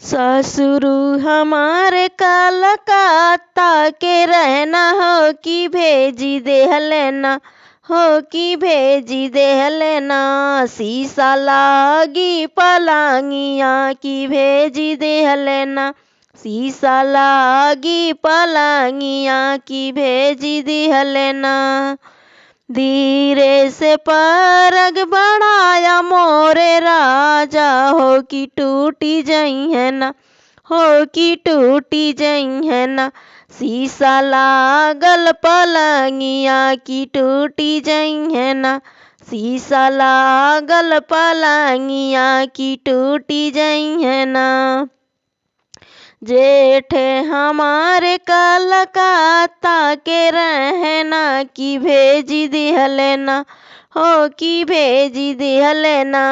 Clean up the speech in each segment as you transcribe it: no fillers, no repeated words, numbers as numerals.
ससुरु हमारे कलकत्ता के रहना हो कि भेजी देहलेना हो कि भेजी देहलेना। शीशा लागी पलंगिया की भेजी देहलेना। शीशा लागी पलंगिया की भेजी देहलेना। धीरे से परग बढ़ाया मोरे राजा हो कि टूटी जई है ना हो कि टूटी जई है ना। शीशा लागल पलंगिया की टूटी जई है ना। शीशा लागल पलंगिया की टूटी जई है ना। जेठे हमारे कलकत्ता के रहना की भेजी दिहलेना हो कि भेजी दिहलेना।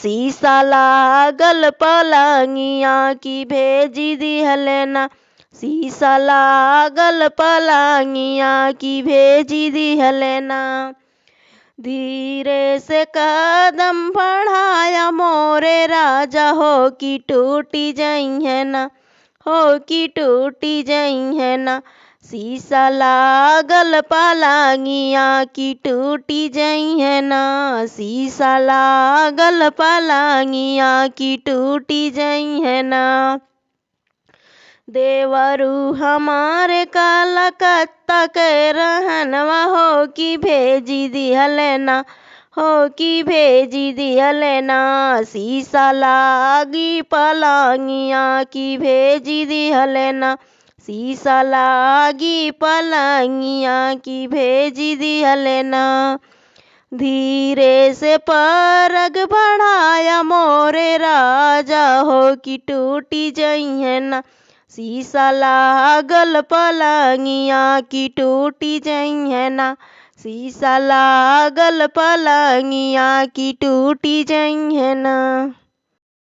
शीशा लागल पलंगिया की भेजी दिहलेना। शीशा लागल पलंगिया की भेजी दिहलेना। धीरे से कदम बढ़ाया मोरे राजा हो कि टूटी जई है ना हो कि टूटी जई है ना। शीशा लागल पलंगिया की टूटी जई है ना। शीशा लागल पलंगिया की टूटी जई है ना। देवरू हमारे कलकत्ता के रहनवा हो कि भेजी दिहलेना हो कि भेजी दिहलेना। शीशा लागी पलंगिया की भेजी दिहलेना। शीशा लागी पलंगिया की भेजी दिहलेना। धीरे से परग बढ़ाया मोरे राजा हो कि टूटी जई है ना। शीशा लागल पलंगिया की टूटी जई है ना। शीशा लागल पलंगिया की टूटी जई है ना।